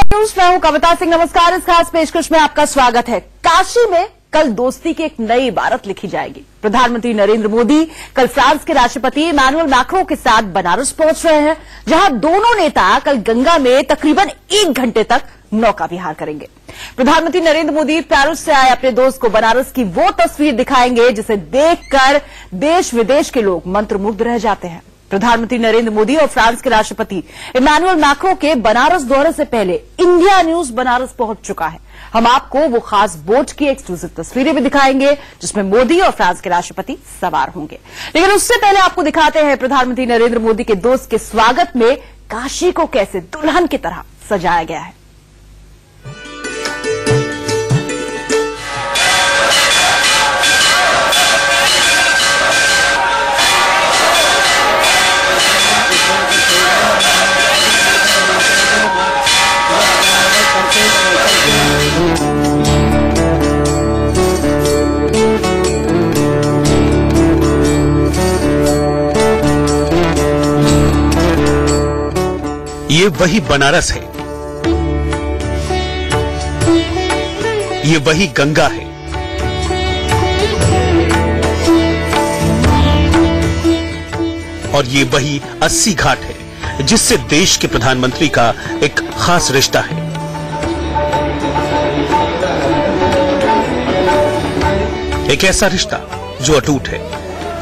News में हूं कविता सिंह। नमस्कार। इस खास पेशकश में आपका स्वागत है। काशी में कल दोस्ती की एक नई इबारत लिखी जाएगी। प्रधानमंत्री नरेंद्र मोदी कल फ्रांस के राष्ट्रपति इमैनुअल मैक्रों के साथ बनारस पहुंच रहे हैं, जहां दोनों नेता कल गंगा में तकरीबन 1 घंटे तक नौका विहार करेंगे। प्रधानमंत्री नरेंद्र मोदी पेरिस से आए अपने दोस्त को बनारस की वो तस्वीर दिखाएंगे जिसे देखकर देश विदेश के लोग मंत्रमुग्ध रह जाते हैं। प्रधानमंत्री नरेंद्र मोदी और फ्रांस के राष्ट्रपति इमैनुअल मैक्रों के बनारस दौरे से पहले इंडिया न्यूज बनारस पहुंच चुका है। हम आपको वो खास बोट की एक्सक्लूसिव तस्वीरें भी दिखाएंगे जिसमें मोदी और फ्रांस के राष्ट्रपति सवार होंगे। लेकिन उससे पहले आपको दिखाते हैं प्रधानमंत्री नरेंद्र मोदी के दोस्त के स्वागत में काशी को कैसे दुल्हन की तरह सजाया गया है। ये वही बनारस है, ये वही गंगा है, और ये वही 80 घाट है जिससे देश के प्रधानमंत्री का एक खास रिश्ता है। एक ऐसा रिश्ता जो अटूट है,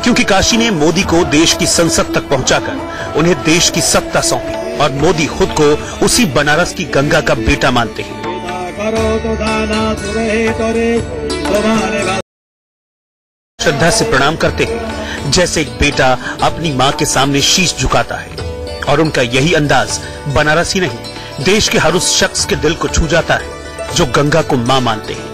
क्योंकि काशी ने मोदी को देश की संसद तक पहुंचाकर उन्हें देश की सत्ता सौंपी और मोदी खुद को उसी बनारस की गंगा का बेटा मानते हैं। श्रद्धा से प्रणाम करते हैं जैसे एक बेटा अपनी मां के सामने शीश झुकाता है, और उनका यही अंदाज बनारस ही नहीं देश के हर उस शख्स के दिल को छू जाता है जो गंगा को मां मानते हैं।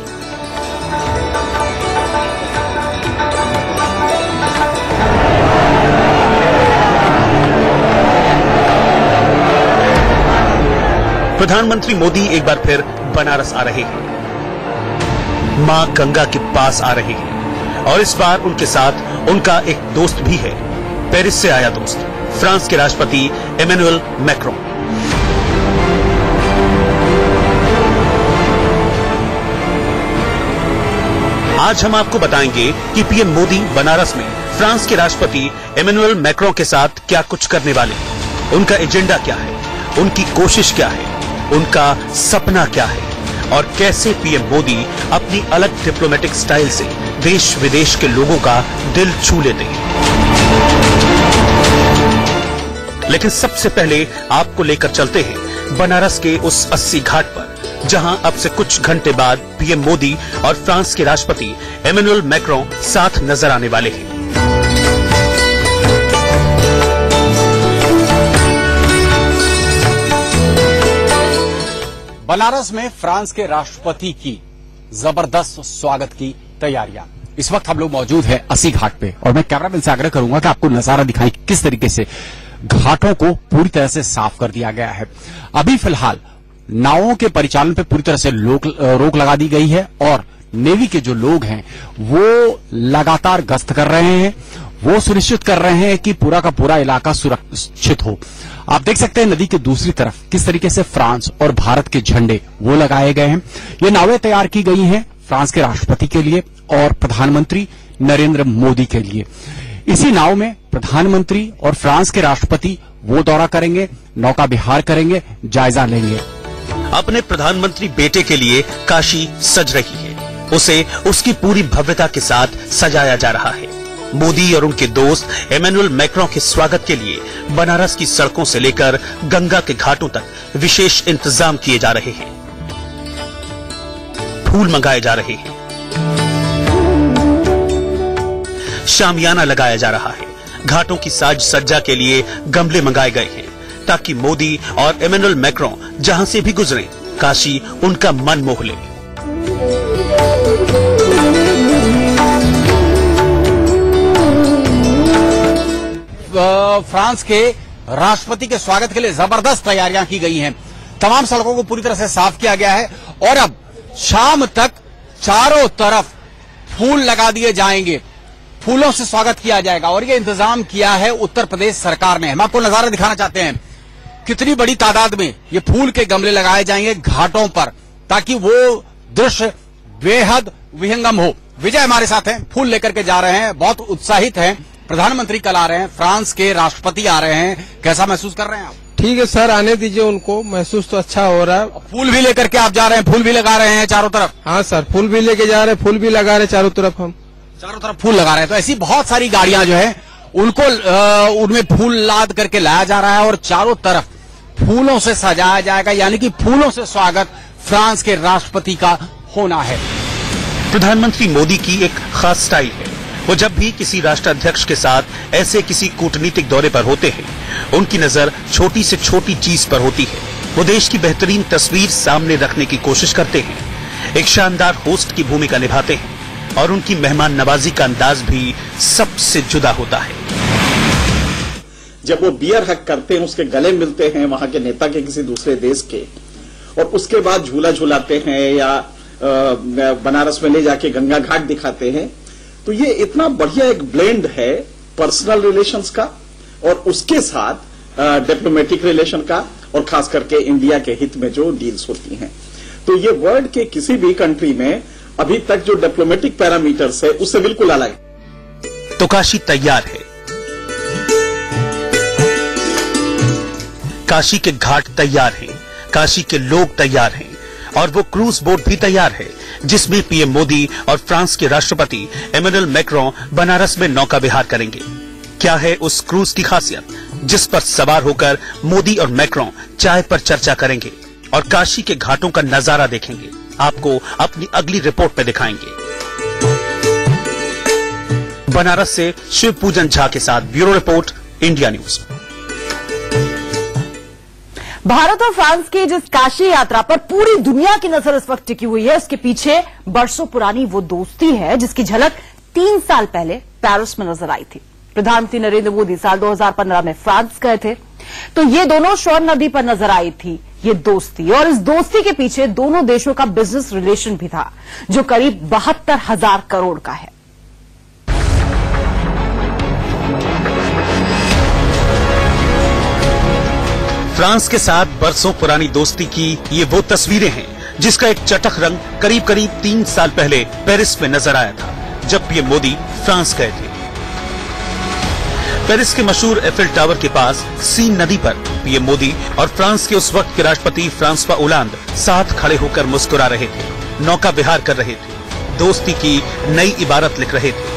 प्रधानमंत्री मोदी एक बार फिर बनारस आ रहे हैं, मां गंगा के पास आ रहे हैं, और इस बार उनके साथ उनका एक दोस्त भी है, पेरिस से आया दोस्त, फ्रांस के राष्ट्रपति इमैनुअल मैक्रों। आज हम आपको बताएंगे कि पीएम मोदी बनारस में फ्रांस के राष्ट्रपति इमैनुअल मैक्रों के साथ क्या कुछ करने वाले हैं, उनका एजेंडा क्या है, उनकी कोशिश क्या है, उनका सपना क्या है, और कैसे पीएम मोदी अपनी अलग डिप्लोमेटिक स्टाइल से देश विदेश के लोगों का दिल छू लेते हैं। लेकिन सबसे पहले आपको लेकर चलते हैं बनारस के उस 80 घाट पर, जहां अब से कुछ घंटे बाद पीएम मोदी और फ्रांस के राष्ट्रपति इमैनुअल मैक्रों साथ नजर आने वाले हैं। बनारस में फ्रांस के राष्ट्रपति की जबरदस्त स्वागत की तैयारियां। इस वक्त हम लोग मौजूद हैं 80 घाट पे, और मैं कैमरामैन से आग्रह करूंगा कि आपको नजारा दिखाएं किस तरीके से घाटों को पूरी तरह से साफ कर दिया गया है। अभी फिलहाल नावों के परिचालन पे पूरी तरह से रोक लगा दी गई है, और नेवी के जो लोग हैं वो लगातार गश्त कर रहे हैं, वो सुनिश्चित कर रहे हैं कि पूरा का पूरा इलाका सुरक्षित हो। आप देख सकते हैं नदी के दूसरी तरफ किस तरीके से फ्रांस और भारत के झंडे वो लगाए गए हैं। ये नावें तैयार की गई हैं फ्रांस के राष्ट्रपति के लिए और प्रधानमंत्री नरेंद्र मोदी के लिए। इसी नाव में प्रधानमंत्री और फ्रांस के राष्ट्रपति वो दौरा करेंगे, नौका विहार करेंगे, जायजा लेंगे। अपने प्रधानमंत्री बेटे के लिए काशी सज रही है, उसे उसकी पूरी भव्यता के साथ सजाया जा रहा है। मोदी और उनके दोस्त इमैनुअल मैक्रों के स्वागत के लिए बनारस की सड़कों से लेकर गंगा के घाटों तक विशेष इंतजाम किए जा रहे हैं। फूल मंगाए जा रहे हैं, शामियाना लगाया जा रहा है, घाटों की साज सज्जा के लिए गमले मंगाए गए हैं, ताकि मोदी और इमैनुअल मैक्रों जहां से भी गुजरें काशी उनका मन मोह ले। फ्रांस के राष्ट्रपति के स्वागत के लिए जबरदस्त तैयारियां की गई हैं। तमाम सड़कों को पूरी तरह से साफ किया गया है, और अब शाम तक चारों तरफ फूल लगा दिए जाएंगे, फूलों से स्वागत किया जाएगा। और ये इंतजाम किया है उत्तर प्रदेश सरकार ने। हम आपको नजारा दिखाना चाहते हैं। कितनी बड़ी तादाद में ये फूल के गमले लगाए जाएंगे घाटों पर, ताकि वो दृश्य बेहद विहंगम हो। विजय हमारे साथ हैं, फूल लेकर के जा रहे हैं, बहुत उत्साहित हैं। प्रधानमंत्री कल आ रहे हैं, फ्रांस के राष्ट्रपति आ रहे हैं, कैसा महसूस कर रहे हैं आप? ठीक है सर, आने दीजिए उनको, महसूस तो अच्छा हो रहा है। फूल भी लेकर के आप जा रहे हैं, फूल भी लगा रहे हैं चारों तरफ? हाँ सर, फूल भी लेके जा रहे हैं, फूल भी लगा रहे हैं चारों तरफ, हम चारों तरफ फूल लगा रहे हैं। तो ऐसी बहुत सारी गाड़ियां जो है उनको उनमें फूल लाद करके लाया जा रहा है और चारों तरफ फूलों से सजाया जाएगा, यानी कि फूलों से स्वागत फ्रांस के राष्ट्रपति का होना है। प्रधानमंत्री मोदी की एक खास स्टाइल है। वो जब भी किसी राष्ट्राध्यक्ष के साथ ऐसे किसी कूटनीतिक दौरे पर होते हैं, उनकी नजर छोटी से छोटी चीज पर होती है। वो देश की बेहतरीन तस्वीर सामने रखने की कोशिश करते हैं, एक शानदार होस्ट की भूमिका निभाते हैं और उनकी मेहमान नवाजी का अंदाज भी सबसे जुदा होता है। जब वो बियर हक करते हैं, उसके गले मिलते हैं वहां के नेता के किसी दूसरे देश के, और उसके बाद झूला झूलाते हैं या बनारस में ले जाके गंगा घाट दिखाते हैं, तो ये इतना बढ़िया एक ब्लेंड है पर्सनल रिलेशंस का और उसके साथ डिप्लोमेटिक रिलेशन का, और खास करके इंडिया के हित में जो डील्स होती हैं। तो ये वर्ल्ड के किसी भी कंट्री में अभी तक जो डिप्लोमेटिक पैरामीटर्स है उससे बिल्कुल अलग है। तो काशी तैयार है, काशी के घाट तैयार हैं, काशी के लोग तैयार हैं और वो क्रूज बोट भी तैयार है जिसमें पीएम मोदी और फ्रांस के राष्ट्रपति इमैनुअल मैक्रों बनारस में नौका विहार करेंगे। क्या है उस क्रूज की खासियत जिस पर सवार होकर मोदी और मैक्रों चाय पर चर्चा करेंगे और काशी के घाटों का नजारा देखेंगे? आपको अपनी अगली रिपोर्ट में दिखाएंगे। बनारस से शिव पूजन झा के साथ bureau report, India news. Bharat और फ्रांस की जिस काशी यात्रा पर पूरी दुनिया की नजर इस वक्त टिकी हुई है, उसके पीछे बरसों पुरानी वो दोस्ती है जिसकी झलक 3 साल पहले पेरिस में नजर आई थी। प्रधानमंत्री नरेंद्र मोदी साल 2015 में फ्रांस गए थे, तो ये दोनों शॉन नदी पर नजर आई थी ये दोस्ती, और इस दोस्ती के पीछे दोनों देशों का बिजनेस रिलेशन भी था जो करीब 72,000 करोड़ का है। फ्रांस के साथ बरसों पुरानी दोस्ती की ये वो तस्वीरें हैं जिसका एक चटख रंग करीब 3 साल पहले पेरिस में नजर आया था जब पीएम मोदी फ्रांस गए थे। पेरिस के मशहूर एफिल टावर के पास सीन नदी पर पीएम मोदी और फ्रांस के उस वक्त के राष्ट्रपति फ्रांसवा ओलांद साथ खड़े होकर मुस्कुरा रहे थे, नौका विहार कर रहे थे, दोस्ती की नई इबारत लिख रहे थे।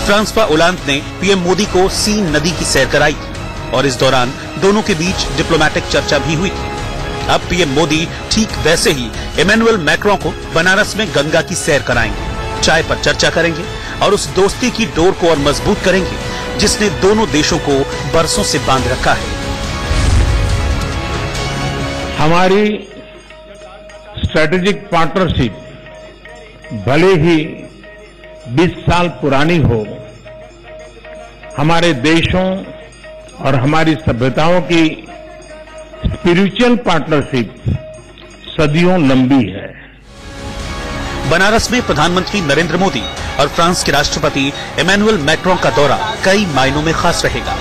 फ्रांसवा ओलांद ने पीएम मोदी को सीन नदी की सैर कराई थी और इस दौरान दोनों के बीच डिप्लोमेटिक चर्चा भी हुई थी। अब पीएम मोदी ठीक वैसे ही इमैनुअल मैक्रों को बनारस में गंगा की सैर कराएंगे, चाय पर चर्चा करेंगे और उस दोस्ती की डोर को और मजबूत करेंगे जिसने दोनों देशों को बरसों से बांध रखा है। हमारी स्ट्रेटेजिक पार्टनरशिप भले ही 20 साल पुरानी हो, हमारे देशों और हमारी सभ्यताओं की स्पिरिचुअल पार्टनरशिप सदियों लंबी है। बनारस में प्रधानमंत्री नरेंद्र मोदी और फ्रांस के राष्ट्रपति इमैनुअल मैक्रों का दौरा कई मायनों में खास रहेगा।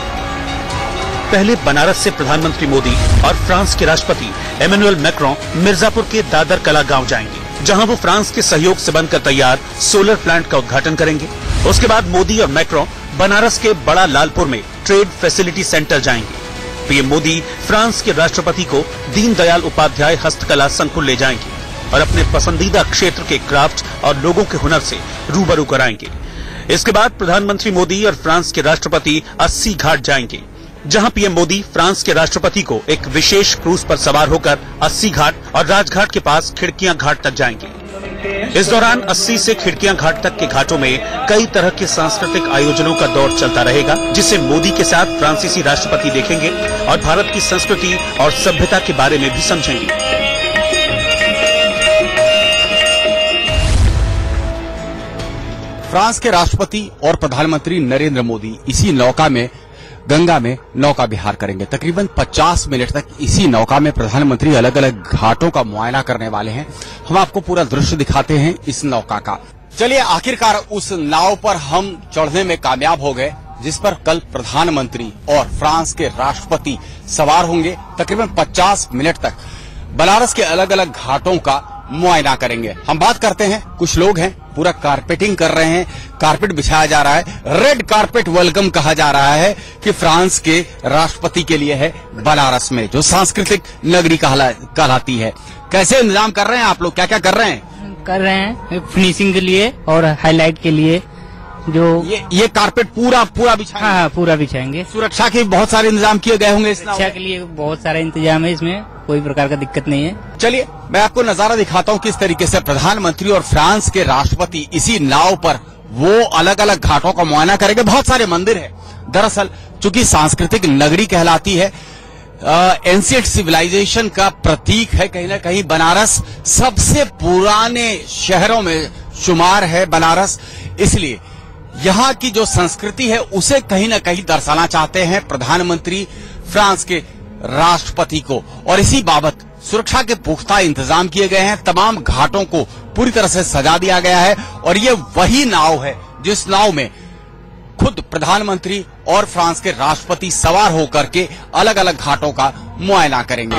पहले बनारस से प्रधानमंत्री मोदी और फ्रांस के राष्ट्रपति इमैनुअल मैक्रों मिर्जापुर के दादर कला गांव जाएंगे, जहां वो फ्रांस के सहयोग से बनकर तैयार सोलर प्लांट का उद्घाटन करेंगे। उसके बाद मोदी और मैक्रों बनारस के बड़ा लालपुर में ट्रेड फैसिलिटी सेंटर जाएंगे। पीएम मोदी फ्रांस के राष्ट्रपति को दीनदयाल उपाध्याय हस्तकला संकुल ले जाएंगे और अपने पसंदीदा क्षेत्र के क्राफ्ट और लोगों के हुनर से रूबरू कराएंगे। इसके बाद प्रधानमंत्री मोदी और फ्रांस के राष्ट्रपति अस्सी घाट जाएंगे, जहां पीएम मोदी फ्रांस के राष्ट्रपति को एक विशेष क्रूज पर सवार होकर अस्सी घाट और राजघाट के पास खिड़कियां घाट तक जाएंगे। इस दौरान 80 से खिड़कियां घाट तक के घाटों में कई तरह के सांस्कृतिक आयोजनों का दौर चलता रहेगा, जिसे मोदी के साथ फ्रांसीसी राष्ट्रपति देखेंगे और भारत की संस्कृति और सभ्यता के बारे में भी समझेंगे। फ्रांस के राष्ट्रपति और प्रधानमंत्री नरेंद्र मोदी इसी नौका में गंगा में नौका विहार करेंगे। तकरीबन 50 मिनट तक इसी नौका में प्रधानमंत्री अलग अलग घाटों का मुआयना करने वाले हैं। हम आपको पूरा दृश्य दिखाते हैं इस नौका का। चलिए, आखिरकार उस नाव पर हम चढ़ने में कामयाब हो गए जिस पर कल प्रधानमंत्री और फ्रांस के राष्ट्रपति सवार होंगे। तकरीबन 50 मिनट तक बनारस के अलग अलग घाटों का मुआयना करेंगे। हम बात करते हैं, कुछ लोग हैं पूरा कारपेटिंग कर रहे हैं, कारपेट बिछाया जा रहा है, रेड कारपेट वेलकम कहा जा रहा है कि फ्रांस के राष्ट्रपति के लिए है बनारस में, जो सांस्कृतिक नगरी कहलाती है। कैसे इंतजाम कर रहे हैं आप लोग, क्या क्या कर रहे हैं? कर रहे हैं फिनिशिंग के लिए और हाईलाइट के लिए। जो ये कारपेट पूरा बिछाएंगे? हाँ, पूरा बिछाएंगे। सुरक्षा के बहुत सारे इंतजाम किए गए होंगे। सुरक्षा के लिए बहुत सारा इंतजाम है, इसमें कोई प्रकार का दिक्कत नहीं है। चलिए मैं आपको नजारा दिखाता हूँ किस तरीके से प्रधानमंत्री और फ्रांस के राष्ट्रपति इसी नाव पर वो अलग अलग घाटों का मुआयना करेंगे। बहुत सारे मंदिर है दरअसल, चूंकि सांस्कृतिक नगरी कहलाती है, एंशिएंट सिविलाइजेशन का प्रतीक है कहीं ना कहीं। बनारस सबसे पुराने शहरों में शुमार है बनारस, इसलिए यहाँ की जो संस्कृति है उसे कहीं ना कहीं दर्शाना चाहते हैं प्रधानमंत्री फ्रांस के राष्ट्रपति को। और इसी बाबत सुरक्षा के पुख्ता इंतजाम किए गए हैं। तमाम घाटों को पूरी तरह से सजा दिया गया है और ये वही नाव है जिस नाव में खुद प्रधानमंत्री और फ्रांस के राष्ट्रपति सवार होकर के अलग अलग घाटों का मुआयना करेंगे।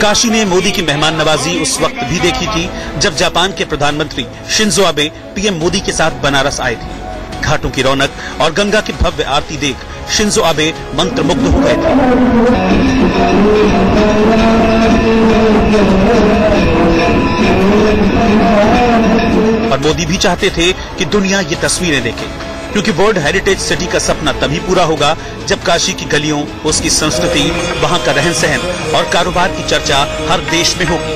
काशी में मोदी की मेहमान नवाजी उस वक्त भी देखी थी जब जापान के प्रधानमंत्री शिंजो आबे पीएम मोदी के साथ बनारस आए थे। घाटों की रौनक और गंगा की भव्य आरती देख शिंजो आबे मंत्रमुग्ध हो गए थे। और मोदी भी चाहते थे कि दुनिया ये तस्वीरें देखे, क्योंकि वर्ल्ड हेरिटेज सिटी का सपना तभी पूरा होगा जब काशी की गलियों, उसकी संस्कृति, वहां का रहन सहन और कारोबार की चर्चा हर देश में होगी।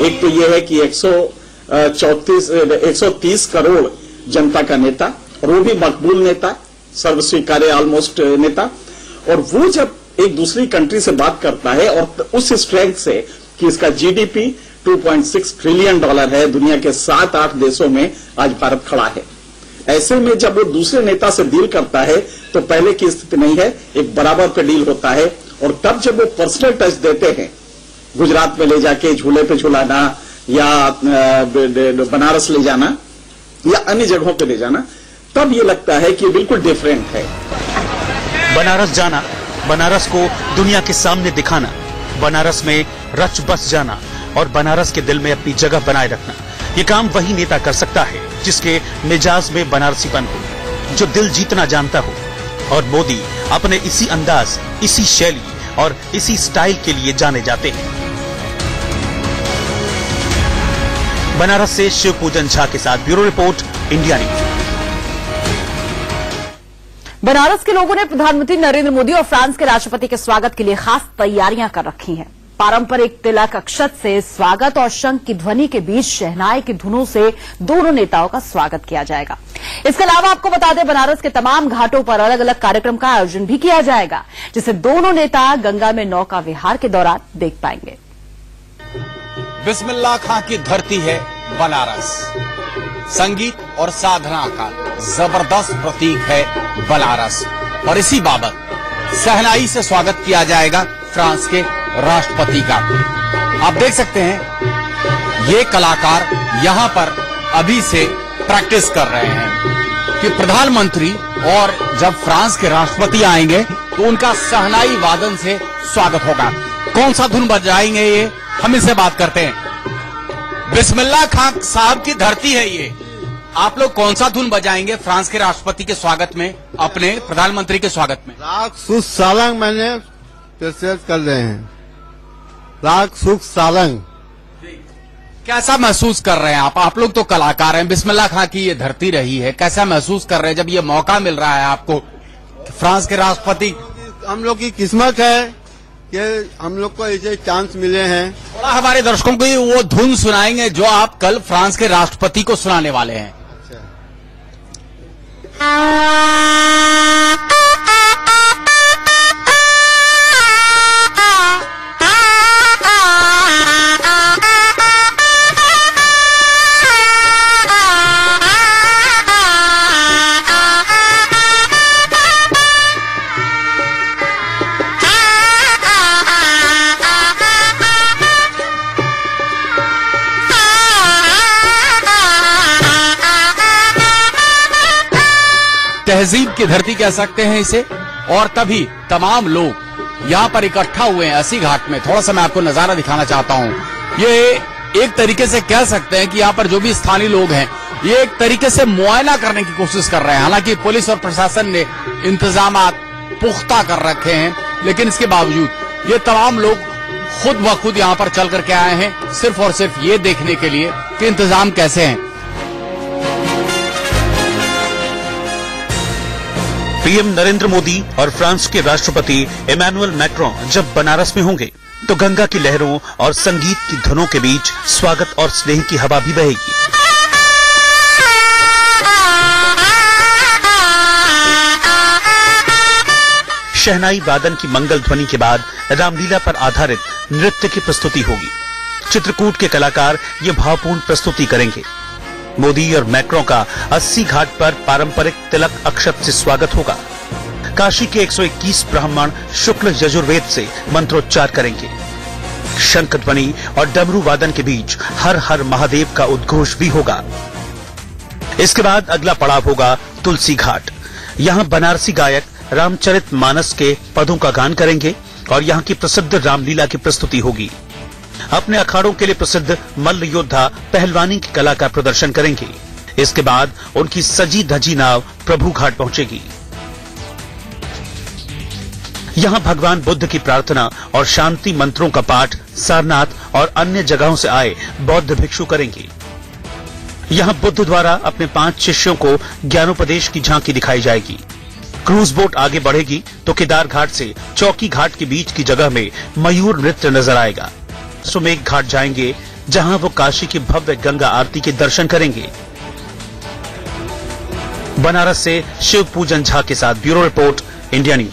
एक तो यह है कि 130 करोड़ जनता का नेता, और वो भी मकबूल नेता, सर्वस्वीकार्य ऑलमोस्ट नेता, और वो जब एक दूसरी कंट्री से बात करता है और उस स्ट्रेंथ से कि इसका जीडीपी $2.6 ट्रिलियन है, दुनिया के 7-8 देशों में आज भारत खड़ा है। ऐसे में जब वो दूसरे नेता से डील करता है तो पहले की स्थिति नहीं है, एक बराबर पे डील होता है। और तब जब वो पर्सनल टच देते हैं, गुजरात में ले जाके झूले पे झुलाना या बनारस ले जाना या अन्य जगहों पे ले जाना, तब ये लगता है कि बिल्कुल डिफरेंट है। बनारस जाना, बनारस को दुनिया के सामने दिखाना, बनारस में रच बस जाना और बनारस के दिल में अपनी जगह बनाए रखना, ये काम वही नेता कर सकता है जिसके मिजाज में बनारसीपन हो, जो दिल जीतना जानता हो। और मोदी अपने इसी अंदाज, इसी शैली और इसी स्टाइल के लिए जाने जाते हैं। बनारस से शिव पूजन झा के साथ bureau report, India news. Banaras के लोगों ने प्रधानमंत्री नरेंद्र मोदी और फ्रांस के राष्ट्रपति के स्वागत के लिए खास तैयारियां कर रखी हैं। पारंपरिक तिलक अक्षत से स्वागत और शंख की ध्वनि के बीच शहनाई की धुनों से दोनों नेताओं का स्वागत किया जाएगा। इसके अलावा आपको बता दें, बनारस के तमाम घाटों पर अलग अलग कार्यक्रम का आयोजन भी किया जाएगा, जिसे दोनों नेता गंगा में नौका विहार के दौरान देख पाएंगे। बिस्मिल्लाह खां की धरती है बनारस, संगीत और साधना का जबरदस्त प्रतीक है बनारस। और इसी बाबत शहनाई से स्वागत किया जाएगा फ्रांस के राष्ट्रपति का। आप देख सकते हैं ये कलाकार यहां पर अभी से प्रैक्टिस कर रहे हैं कि प्रधानमंत्री और जब फ्रांस के राष्ट्रपति आएंगे तो उनका शहनाई वादन से स्वागत होगा। कौन सा धुन बजाएंगे ये, हम इनसे बात करते हैं। बिस्मिल्लाह खां साहब की धरती है ये, आप लोग कौन सा धुन बजाएंगे फ्रांस के राष्ट्रपति के स्वागत में, अपने प्रधानमंत्री के स्वागत में? राग सुख सालंग मैंने पेशकश कर रहे हैं, राग सुख सालंग। कैसा महसूस कर रहे हैं आप लोग तो कलाकार हैं, बिस्मिल्लाह खां की ये धरती रही है, कैसा महसूस कर रहे हैं जब ये मौका मिल रहा है आपको फ्रांस के राष्ट्रपति? हम लोग की किस्मत है कि हम लोग को ऐसे चांस मिले हैं। थोड़ा हमारे दर्शकों को वो धुन सुनाएंगे जो आप कल फ्रांस के राष्ट्रपति को सुनाने वाले हैं। तहजीब की धरती कह सकते हैं इसे। और तभी तमाम लोग यहाँ पर इकट्ठा हुए हैं अस्सी घाट में। थोड़ा सा मैं आपको नजारा दिखाना चाहता हूँ। ये एक तरीके से कह सकते हैं कि यहाँ पर जो भी स्थानीय लोग हैं ये एक तरीके से मुआयना करने की कोशिश कर रहे हैं। हालांकि पुलिस और प्रशासन ने इंतजामात पुख्ता कर रखे हैं, लेकिन इसके बावजूद ये तमाम लोग खुद ब खुद यहाँ पर चल करके आए हैं सिर्फ और सिर्फ ये देखने के लिए कि इंतजाम कैसे हैं। पीएम नरेंद्र मोदी और फ्रांस के राष्ट्रपति इमैनुअल मैक्रों जब बनारस में होंगे तो गंगा की लहरों और संगीत की धुनों के बीच स्वागत और स्नेह की हवा भी बहेगी। शहनाई वादन की मंगल ध्वनि के बाद रामलीला पर आधारित नृत्य की प्रस्तुति होगी। चित्रकूट के कलाकार ये भावपूर्ण प्रस्तुति करेंगे। मोदी और मैक्रों का 80 घाट पर पारंपरिक तिलक अक्षत से स्वागत होगा। काशी के 121 ब्राह्मण शुक्ल यजुर्वेद से मंत्रोच्चार करेंगे। शंख ध्वनि और डमरू वादन के बीच हर हर महादेव का उद्घोष भी होगा। इसके बाद अगला पड़ाव होगा तुलसी घाट। यहाँ बनारसी गायक रामचरित मानस के पदों का गान करेंगे और यहाँ की प्रसिद्ध रामलीला की प्रस्तुति होगी। अपने अखाड़ों के लिए प्रसिद्ध मल्ल योद्धा पहलवानी की कला का प्रदर्शन करेंगे। इसके बाद उनकी सजी धजी नाव प्रभु घाट पहुंचेगी। यहाँ भगवान बुद्ध की प्रार्थना और शांति मंत्रों का पाठ सारनाथ और अन्य जगहों से आए बौद्ध भिक्षु करेंगे। यहाँ बुद्ध द्वारा अपने 5 शिष्यों को ज्ञानोपदेश की झांकी दिखाई जाएगी। क्रूज बोट आगे बढ़ेगी तो केदार घाट से चौकी घाट के बीच की जगह में मयूर नृत्य नजर आएगा। सुमेघ घाट जाएंगे जहां वो काशी की भव्य गंगा आरती के दर्शन करेंगे। बनारस से शिव पूजन झा के साथ ब्यूरो रिपोर्ट, इंडिया न्यूज।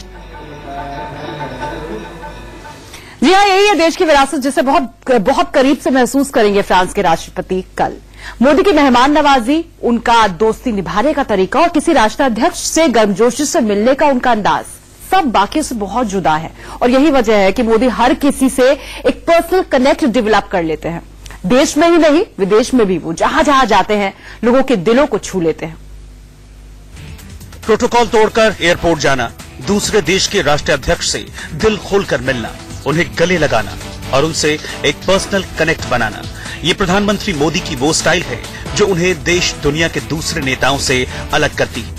जी हाँ, यही है देश की विरासत जिसे बहुत करीब से महसूस करेंगे फ्रांस के राष्ट्रपति कल। मोदी की मेहमान नवाजी, उनका दोस्ती निभाने का तरीका और किसी राष्ट्राध्यक्ष से गर्मजोशी से मिलने का उनका अंदाज सब बाकी से बहुत जुदा है। और यही वजह है कि मोदी हर किसी से एक पर्सनल कनेक्ट डेवलप कर लेते हैं। देश में ही नहीं, विदेश में भी वो जहां जहां जाते हैं लोगों के दिलों को छू लेते हैं। प्रोटोकॉल तोड़कर एयरपोर्ट जाना, दूसरे देश के राष्ट्राध्यक्ष से दिल खोलकर मिलना, उन्हें गले लगाना और उनसे एक पर्सनल कनेक्ट बनाना, ये प्रधानमंत्री मोदी की वो स्टाइल है जो उन्हें देश दुनिया के दूसरे नेताओं से अलग करती है।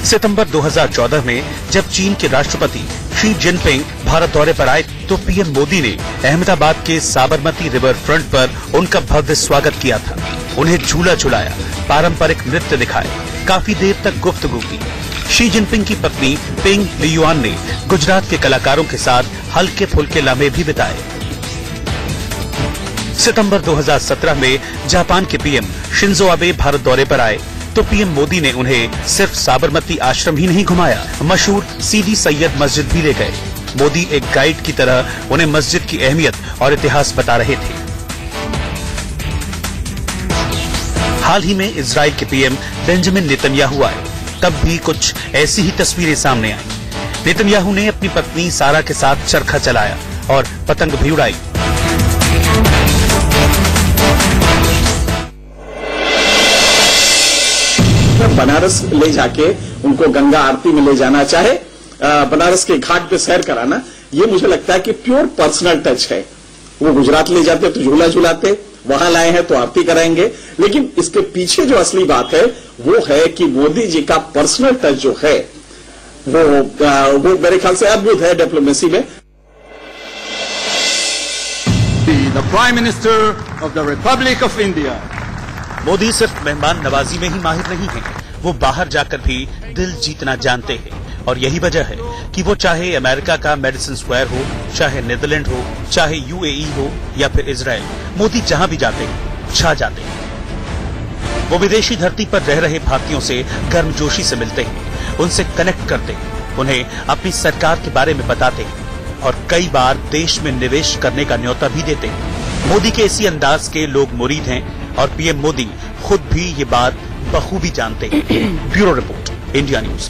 सितंबर 2014 में जब चीन के राष्ट्रपति शी जिनपिंग भारत दौरे पर आए तो पीएम मोदी ने अहमदाबाद के साबरमती रिवर फ्रंट पर उनका भव्य स्वागत किया था। उन्हें झूला झुलाया, पारंपरिक नृत्य दिखाए, काफी देर तक गुफ्तगू की। शी जिनपिंग की पत्नी पिंग लियुआन ने गुजरात के कलाकारों के साथ हल्के फुल्के लम्हे भी बिताए। सितंबर 2017 में जापान के पीएम शिंजो आबे भारत दौरे पर आए तो पीएम मोदी ने उन्हें सिर्फ साबरमती आश्रम ही नहीं घुमाया, मशहूर सीदी सैयद मस्जिद भी ले गए। मोदी एक गाइड की तरह उन्हें मस्जिद की अहमियत और इतिहास बता रहे थे। हाल ही में इजराइल के पीएम बेंजामिन नेतन्याहू आए, तब भी कुछ ऐसी ही तस्वीरें सामने आई। नेतन्याहू ने अपनी पत्नी सारा के साथ चरखा चलाया और पतंग भी उड़ाई। बनारस ले जाके उनको गंगा आरती में ले जाना, चाहे बनारस के घाट पे सैर कराना, ये मुझे लगता है कि प्योर पर्सनल टच है। वो गुजरात ले जाते तो झूला झुलाते, वहां लाए हैं तो आरती कराएंगे, लेकिन इसके पीछे जो असली बात है वो है कि मोदी जी का पर्सनल टच जो है वो मेरे ख्याल से अद्भुत है डिप्लोमेसी में। The Prime Minister of the Republic of India. Modi सिर्फ मेहमान नवाजी में ही माहिर नहीं है, वो बाहर जाकर भी दिल जीतना जानते हैं। और यही वजह है कि वो चाहे अमेरिका का मेडिसन स्क्वायर हो, चाहे नीदरलैंड हो, चाहे यूएई हो या फिर इजराइल, मोदी जहां भी जाते हैं छा जाते हैं। वो विदेशी धरती पर रह रहे भारतीयों से गर्मजोशी से मिलते हैं, उनसे कनेक्ट करते हैं, उन्हें अपनी सरकार के बारे में बताते हैं और कई बार देश में निवेश करने का न्योता भी देते हैं। मोदी के इसी अंदाज के लोग मुरीद हैं और पीएम मोदी खुद भी ये बात बखूबी जानते हैं। Bureau report, India news.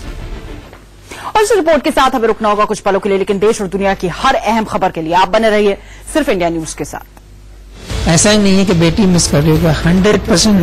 और इस रिपोर्ट के साथ हमें रुकना होगा कुछ पलों के लिए, लेकिन देश और दुनिया की हर अहम खबर के लिए आप बने रहिए सिर्फ इंडिया न्यूज के साथ। ऐसा ही नहीं है कि बेटी मिस कर रही होगा, 100%